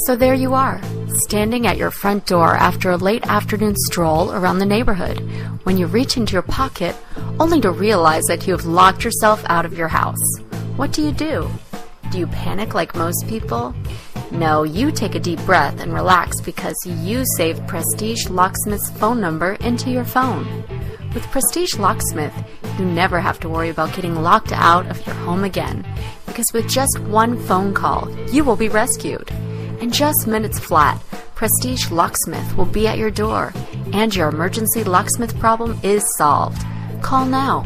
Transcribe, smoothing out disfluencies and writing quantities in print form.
So there you are, standing at your front door after a late afternoon stroll around the neighborhood, when you reach into your pocket only to realize that you have locked yourself out of your house. What do? Do you panic like most people? No, you take a deep breath and relax because you saved Prestige Locksmith's phone number into your phone. With Prestige Locksmith, you never have to worry about getting locked out of your home again, because with just one phone call, you will be rescued. In just minutes flat, Prestige Locksmith will be at your door, and your emergency locksmith problem is solved. Call now.